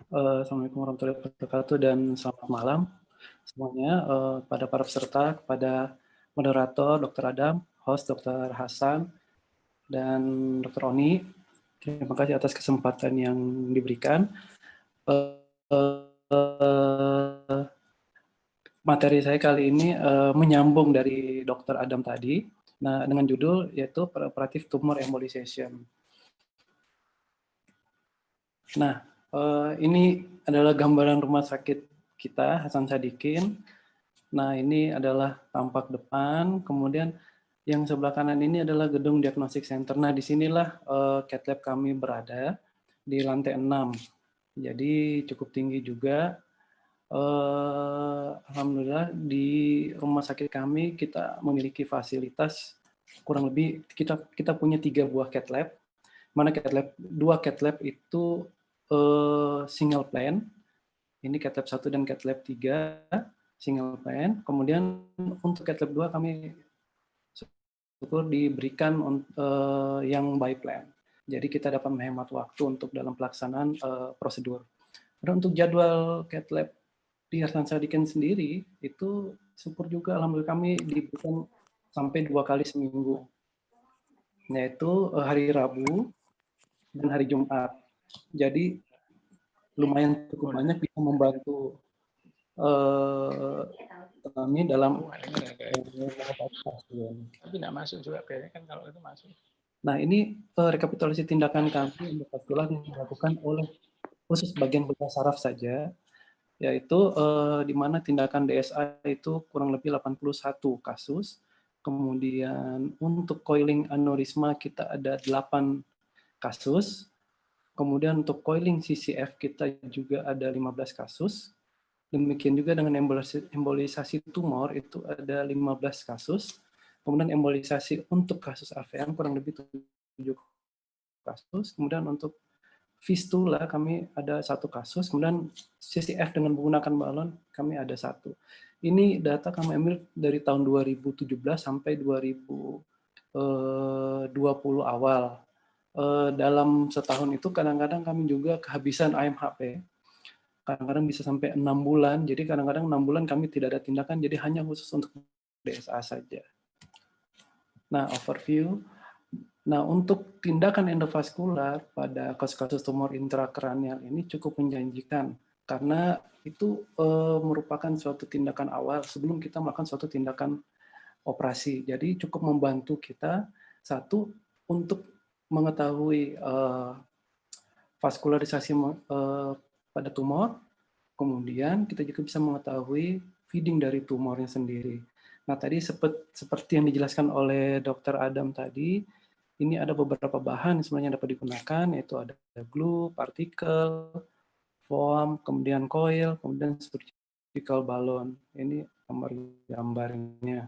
Assalamualaikum warahmatullahi wabarakatuh dan selamat malam semuanya, pada para peserta, kepada moderator Dr. Adam, host Dr. Hasan, dan Dr. Oni. Terima kasih atas kesempatan yang diberikan. Materi saya kali ini menyambung dari Dr. Adam tadi, nah dengan judul yaitu Preoperative Tumor Embolization. Nah, ini adalah gambaran rumah sakit kita, Hasan Sadikin. Nah, ini adalah tampak depan, kemudian yang sebelah kanan ini adalah gedung diagnostic center. Nah, disinilah cath lab kami berada, di lantai 6. Jadi cukup tinggi juga. Alhamdulillah di rumah sakit kami kita memiliki fasilitas kurang lebih kita punya 3 buah cath lab, mana cath lab 2 cath lab itu single plan. Ini cath lab 1 dan cath lab 3 single plan. Kemudian untuk cath lab 2 kami syukur diberikan yang by plan. Jadi kita dapat menghemat waktu untuk dalam pelaksanaan prosedur. Dan untuk jadwal cath lab di Hasan Sadikin sendiri itu syukur juga alhamdulillah kami diberikan sampai 2 kali seminggu. Yaitu hari Rabu dan hari Jumat. Jadi lumayan cukup banyak bisa membantu kami dalam tapi tidak masuk juga kan kalau itu masuk. Nah, ini rekapitulasi tindakan kami endovaskular yang dilakukan oleh khusus bagian bekas saraf saja, yaitu di mana tindakan DSA itu kurang lebih 81 kasus. Kemudian untuk coiling aneurisma kita ada 8 kasus. Kemudian untuk coiling CCF kita juga ada 15 kasus. Demikian juga dengan embolisasi tumor itu ada 15 kasus. Kemudian embolisasi untuk kasus AVM kurang lebih 7 kasus. Kemudian untuk fistula kami ada 1 kasus. Kemudian CCF dengan menggunakan balon kami ada 1. Ini data kami ambil dari tahun 2017 sampai 2020 awal. Dalam setahun itu kadang-kadang kami juga kehabisan AMHP. Kadang-kadang bisa sampai 6 bulan. Jadi kadang-kadang 6 bulan kami tidak ada tindakan, jadi hanya khusus untuk DSA saja. Nah, overview. Nah, untuk tindakan endovaskular pada kasus-kasus tumor intrakranial ini cukup menjanjikan karena itu merupakan suatu tindakan awal sebelum kita melakukan suatu tindakan operasi. Jadi cukup membantu kita satu untuk mengetahui vaskularisasi pada tumor, kemudian kita juga bisa mengetahui feeding dari tumornya sendiri. Nah, tadi seperti yang dijelaskan oleh Dr. Adam tadi, ini ada beberapa bahan yang sebenarnya dapat digunakan, yaitu ada glue, partikel, foam, kemudian coil, kemudian surgical balloon. Ini gambar-gambarnya.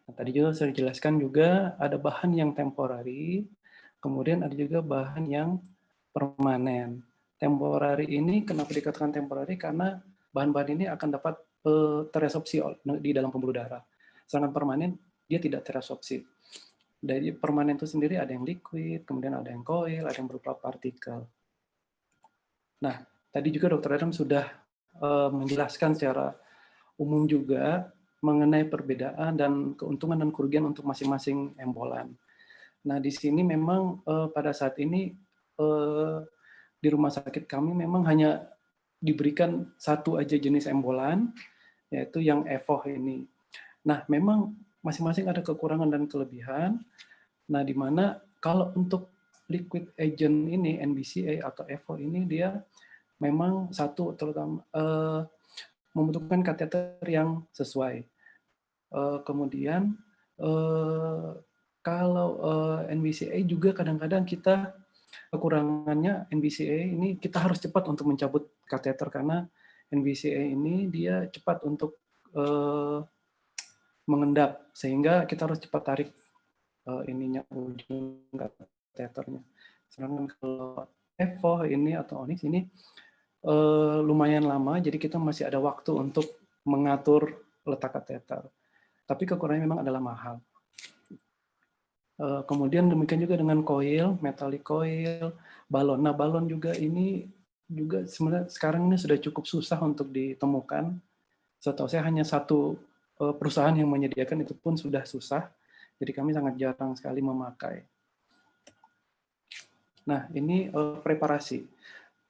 Nah, tadi juga saya jelaskan juga ada bahan yang temporary, kemudian ada juga bahan yang permanen. Temporary ini kenapa dikatakan temporary? Karena bahan-bahan ini akan dapat teresorpsi di dalam pembuluh darah. Sedangkan permanen dia tidak teresorpsi. Dari permanen itu sendiri ada yang liquid, kemudian ada yang coil, ada yang berupa partikel. Nah, tadi juga Dr. Adam sudah menjelaskan secara umum juga mengenai perbedaan dan keuntungan dan kerugian untuk masing-masing embolan. Nah, di sini memang pada saat ini di rumah sakit kami memang hanya diberikan 1 aja jenis embolan, yaitu yang EVOH ini. Nah, memang masing-masing ada kekurangan dan kelebihan. Nah, di mana kalau untuk liquid agent ini, NBCA atau EVOH ini, dia memang satu terutama membutuhkan kateter yang sesuai. Kemudian kalau NBCA juga kadang-kadang kita kekurangannya NBCA ini kita harus cepat untuk mencabut kateter karena NBCA ini dia cepat untuk mengendap sehingga kita harus cepat tarik ininya ujung kateternya. Sedangkan kalau EVO ini atau Onyx ini lumayan lama, jadi kita masih ada waktu untuk mengatur letak kateter. Tapi kekurangannya memang adalah mahal. Kemudian demikian juga dengan coil, metallic coil, balon. Nah, balon juga ini juga sebenarnya sekarang ini sudah cukup susah untuk ditemukan. Setahu saya hanya satu perusahaan yang menyediakan, itu pun sudah susah. Jadi kami sangat jarang sekali memakai. Nah, ini preparasi.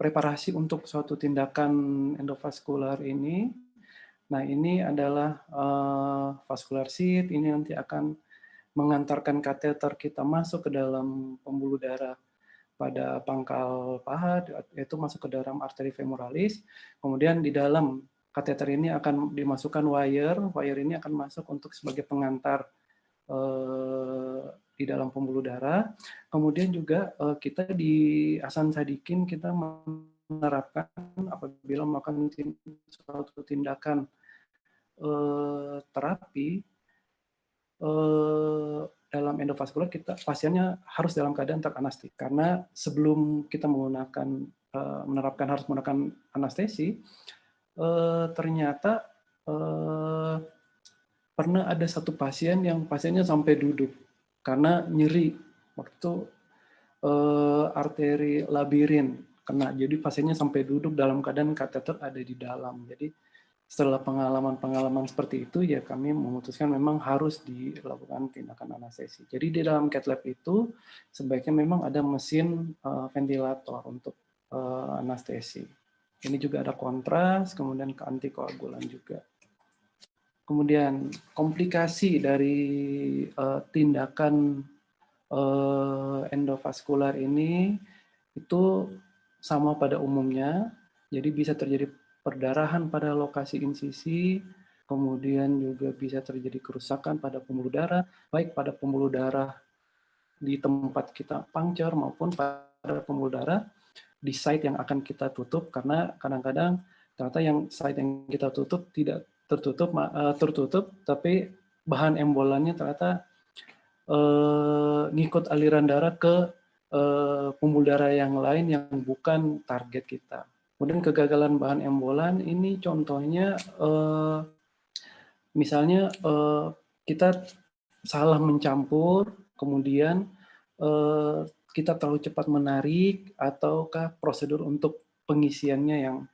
Preparasi untuk suatu tindakan endovaskular ini. Nah, ini adalah vascular seat, ini nanti akan mengantarkan kateter kita masuk ke dalam pembuluh darah pada pangkal paha, yaitu masuk ke dalam arteri femoralis. Kemudian di dalam kateter ini akan dimasukkan wire ini akan masuk untuk sebagai pengantar di dalam pembuluh darah. Kemudian juga kita di Hasan Sadikin kita menerapkan apabila melakukan suatu tindakan terapi dalam endovaskular, pasiennya harus dalam keadaan teranestesi, karena sebelum kita harus menggunakan anestesi, ternyata pernah ada satu pasien yang pasiennya sampai duduk karena nyeri waktu itu, arteri labirin kena, jadi pasiennya sampai duduk dalam keadaan kateter ada di dalam. Jadi setelah pengalaman-pengalaman seperti itu, ya kami memutuskan memang harus dilakukan tindakan anestesi. Jadi di dalam cath lab itu sebaiknya memang ada mesin ventilator untuk anestesi. Ini juga ada kontras, kemudian ke antikoagulan juga. Kemudian komplikasi dari tindakan endovaskular ini itu sama pada umumnya, jadi bisa terjadi perdarahan pada lokasi insisi, kemudian juga bisa terjadi kerusakan pada pembuluh darah, baik pada pembuluh darah di tempat kita puncture maupun pada pembuluh darah di site yang akan kita tutup, karena kadang-kadang ternyata yang site yang kita tutup tidak tertutup, tapi bahan embolannya ternyata ngikut aliran darah ke pembuluh darah yang lain yang bukan target kita. Kemudian kegagalan bahan embolan ini contohnya misalnya kita salah mencampur, kemudian kita terlalu cepat menarik, ataukah prosedur untuk pengisiannya yang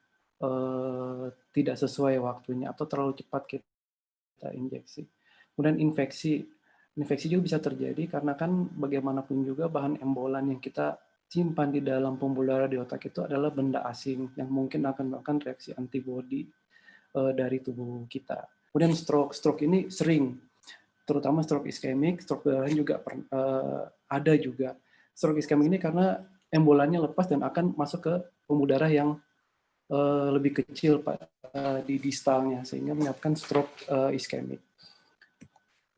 tidak sesuai waktunya, atau terlalu cepat kita injeksi. Kemudian infeksi juga bisa terjadi karena kan bagaimanapun juga bahan embolan yang kita simpan di dalam pembuluh darah di otak itu adalah benda asing yang mungkin akan melakukan reaksi antibodi dari tubuh kita. Kemudian stroke ini sering, terutama stroke iskemik, stroke darah juga ada juga. Stroke iskemik ini karena embolannya lepas dan akan masuk ke pembuluh darah yang lebih kecil di distalnya, sehingga menyebabkan stroke iskemik.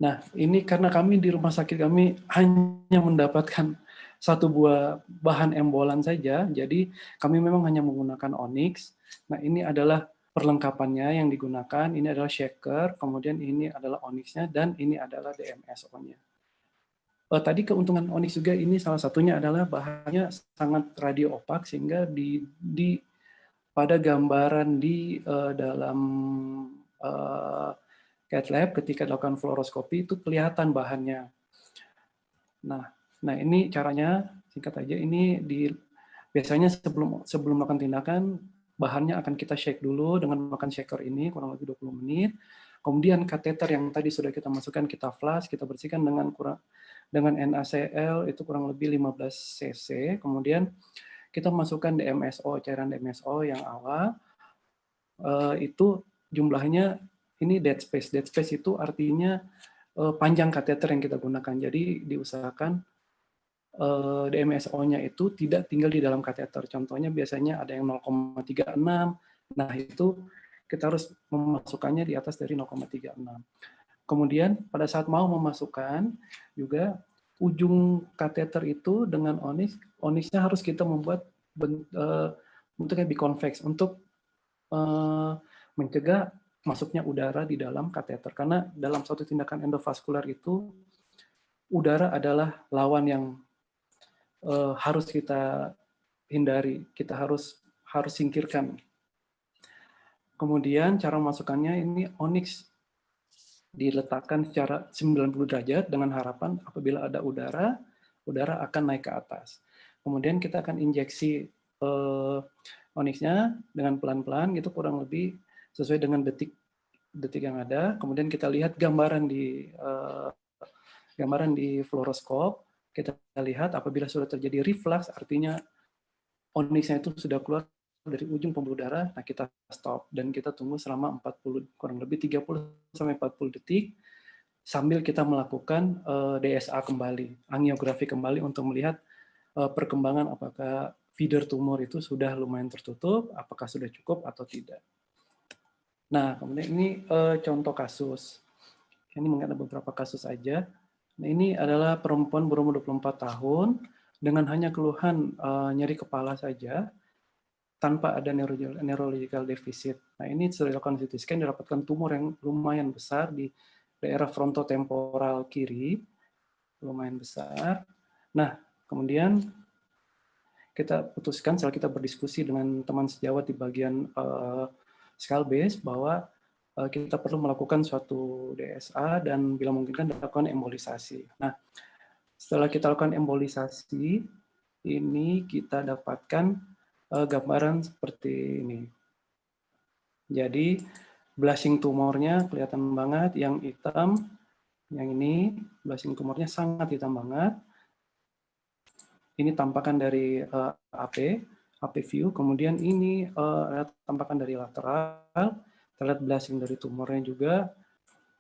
Nah, ini karena kami di rumah sakit kami hanya mendapatkan satu buah bahan embolan saja, jadi kami memang hanya menggunakan Onyx. Nah, ini adalah perlengkapannya yang digunakan, ini adalah shaker, kemudian ini adalah Onyx-nya, dan ini adalah DMSO-nya. Tadi keuntungan Onyx juga ini salah satunya adalah bahannya sangat radio opak, sehingga pada gambaran di dalam cath lab ketika dilakukan fluoroskopi itu kelihatan bahannya. Nah ini caranya singkat aja. Ini biasanya sebelum melakukan tindakan bahannya akan kita shake dulu dengan menggunakan shaker ini kurang lebih 20 menit. Kemudian kateter yang tadi sudah kita masukkan kita flush, kita bersihkan dengan NaCl itu kurang lebih 15 cc. Kemudian kita masukkan DMSO, cairan DMSO yang awal. Itu jumlahnya ini dead space. Dead space itu artinya panjang kateter yang kita gunakan. Jadi diusahakan DMSO-nya itu tidak tinggal di dalam kateter. Contohnya biasanya ada yang 0,36. Nah, itu kita harus memasukkannya di atas dari 0,36. Kemudian pada saat mau memasukkan juga ujung kateter itu dengan Onyx-nya harus kita membuat bentuknya biconvex untuk mencegah masuknya udara di dalam kateter. Karena dalam suatu tindakan endovaskular itu udara adalah lawan yang harus kita hindari, kita harus singkirkan. Kemudian cara masukkannya ini Onyx diletakkan secara 90 derajat dengan harapan apabila ada udara akan naik ke atas. Kemudian kita akan injeksi onyxnya dengan pelan-pelan gitu, kurang lebih sesuai dengan detik yang ada. Kemudian kita lihat gambaran di fluoroskop. Kita lihat apabila sudah terjadi reflux, artinya onyxnya itu sudah keluar dari ujung pembuluh darah. Nah, kita stop dan kita tunggu selama 40 kurang lebih 30 sampai 40 detik sambil kita melakukan DSA kembali, angiografi kembali untuk melihat perkembangan apakah feeder tumor itu sudah lumayan tertutup, apakah sudah cukup atau tidak. Nah, kemudian ini contoh kasus. Ini mungkin ada beberapa kasus aja. Nah, ini adalah perempuan berumur 24 tahun dengan hanya keluhan nyeri kepala saja tanpa ada neurological deficit. Nah, ini sudah dilakukan CT scan, didapatkan tumor yang lumayan besar di daerah frontotemporal kiri, lumayan besar. Nah, kemudian kita putuskan setelah kita berdiskusi dengan teman sejawat di bagian skull base bahwa kita perlu melakukan suatu DSA dan bila mungkin kan dilakukan embolisasi. Nah, setelah kita lakukan embolisasi, ini kita dapatkan gambaran seperti ini. Jadi blushing tumornya kelihatan banget, yang hitam, yang ini blushing tumornya sangat hitam banget. Ini tampakan dari AP view, kemudian ini tampakan dari lateral, terlihat blushing dari tumornya juga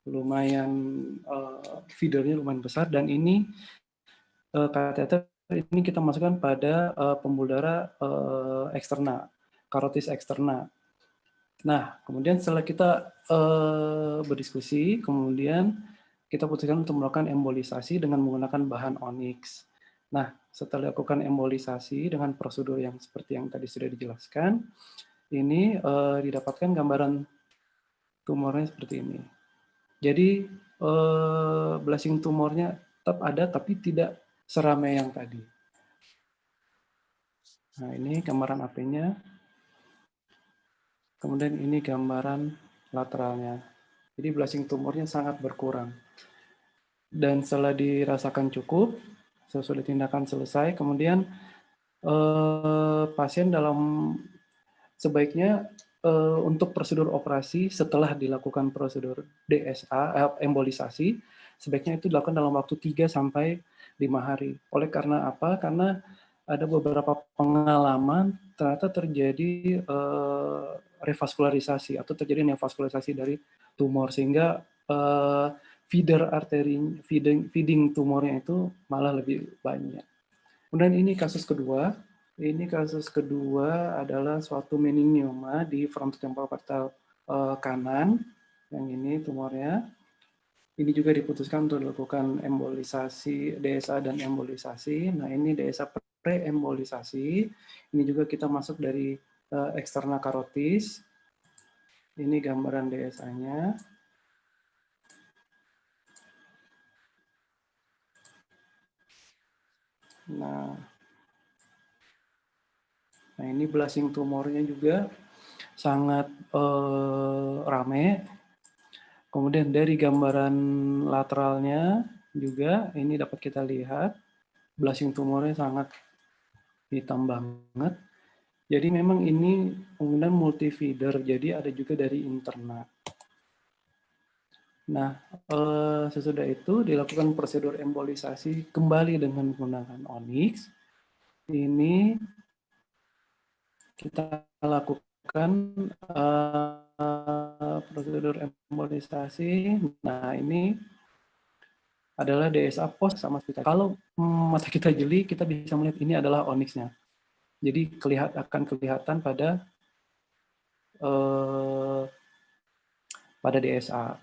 lumayan, feedernya lumayan besar, dan ini kateter ini kita masukkan pada pembuluh darah eksterna, karotis eksterna. Nah, kemudian setelah kita berdiskusi, kemudian kita putuskan untuk melakukan embolisasi dengan menggunakan bahan onyx. Nah, setelah dilakukan embolisasi dengan prosedur yang seperti yang tadi sudah dijelaskan, ini didapatkan gambaran tumornya seperti ini. Jadi blushing tumornya tetap ada, tapi tidak seramai yang tadi. Nah, ini gambaran AP-nya. Kemudian ini gambaran lateralnya. Jadi blushing tumornya sangat berkurang. Dan setelah dirasakan cukup, sesudah tindakan selesai, kemudian pasien sebaiknya untuk prosedur operasi setelah dilakukan prosedur DSA, embolisasi, sebaiknya itu dilakukan dalam waktu 3 sampai 5 hari. Oleh karena apa? Karena ada beberapa pengalaman ternyata terjadi revaskularisasi atau terjadi neovaskularisasi dari tumor, sehingga feeding tumornya itu malah lebih banyak. Kemudian ini kasus kedua. Ini kasus kedua adalah suatu meningioma di frontotemporal parietal kanan. Yang ini tumornya. Ini juga diputuskan untuk dilakukan embolisasi, DSA dan embolisasi. Nah, ini DSA pre-embolisasi. Ini juga kita masuk dari eksterna karotis. Ini gambaran DSA-nya. Nah, ini blushing tumornya juga sangat rame. Kemudian dari gambaran lateralnya juga ini dapat kita lihat blushing tumornya sangat hitam banget. Jadi memang ini penggunaan multifeeder, jadi ada juga dari interna. Nah, sesudah itu dilakukan prosedur embolisasi kembali dengan menggunakan onyx. Ini kita lakukan prosedur embolisasi. Nah, ini adalah DSA post sama kita. Kalau mata kita jeli, kita bisa melihat ini adalah onyxnya. Jadi akan kelihatan pada DSA.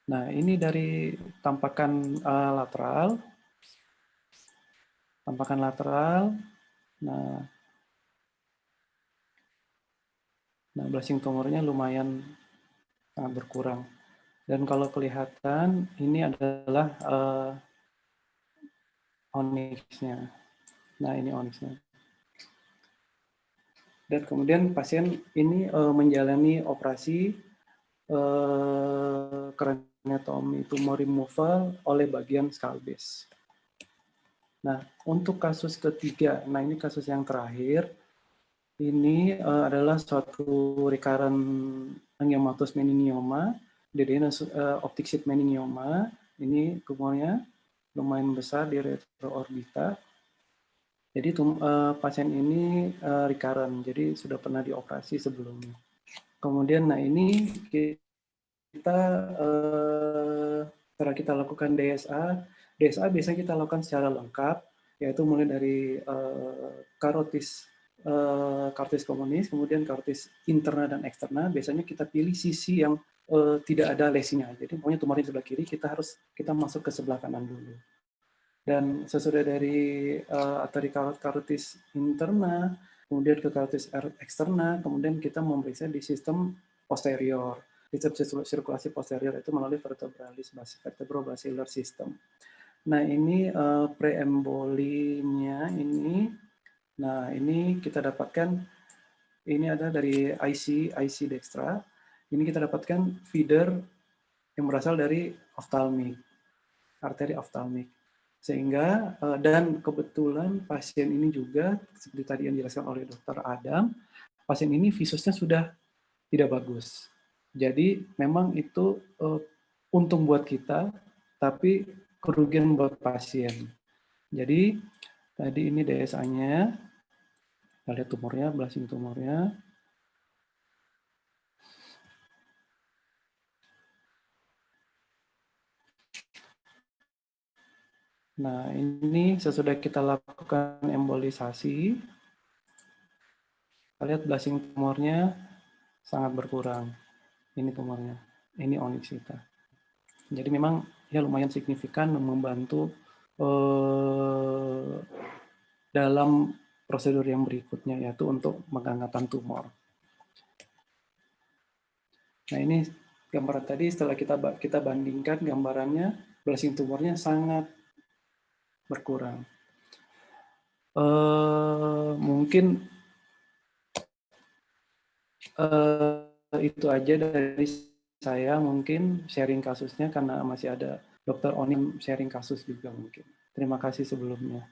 Nah, ini dari tampakan lateral. Tampakan lateral. Nah, blushing tumornya lumayan sangat berkurang. Dan kalau kelihatan, ini adalah onyxnya. Nah, ini onyxnya. Dan kemudian pasien ini menjalani operasi keranjang anatomy tumor removal oleh bagian skull base. Nah, untuk kasus ketiga, nah ini kasus yang terakhir, ini adalah suatu recurrent angiomatous meningioma, optic sheath meningioma. Ini tumornya lumayan besar di retroorbita. Jadi pasien ini recurrent, jadi sudah pernah dioperasi sebelumnya. Kemudian, nah ini kita setelah kita lakukan DSA biasanya kita lakukan secara lengkap, yaitu mulai dari karotis komunis, kemudian karotis interna dan eksterna. Biasanya kita pilih sisi yang tidak ada lesinya. Jadi pokoknya tumornya sebelah kiri, kita masuk ke sebelah kanan dulu. Dan sesudah dari karotis interna, kemudian ke karotis eksterna, kemudian kita memeriksa di sistem posterior. Sistem sirkulasi posterior itu melalui vertebrobasilar system. Nah, ini preembolinya ini. Nah, ini kita dapatkan, ini ada dari IC Dextra. Ini kita dapatkan feeder yang berasal dari oftalmik, arteri oftalmik. Sehingga, dan kebetulan pasien ini juga, seperti tadi yang dijelaskan oleh Dr. Adam, pasien ini visusnya sudah tidak bagus. Jadi memang itu untung buat kita, tapi kerugian buat pasien. Jadi tadi ini DSA-nya, kita lihat tumornya, blasing tumornya. Nah, ini sesudah kita lakukan embolisasi, kita lihat blasing tumornya sangat berkurang. Ini tumornya, ini onyxita. Jadi memang ya lumayan signifikan membantu dalam prosedur yang berikutnya, yaitu untuk pengangkatan tumor. Nah, ini gambaran tadi setelah kita bandingkan gambarannya, blasing tumornya sangat berkurang. Mungkin itu aja dari saya, mungkin sharing kasusnya, karena masih ada Dr. Onim sharing kasus juga mungkin. Terima kasih sebelumnya.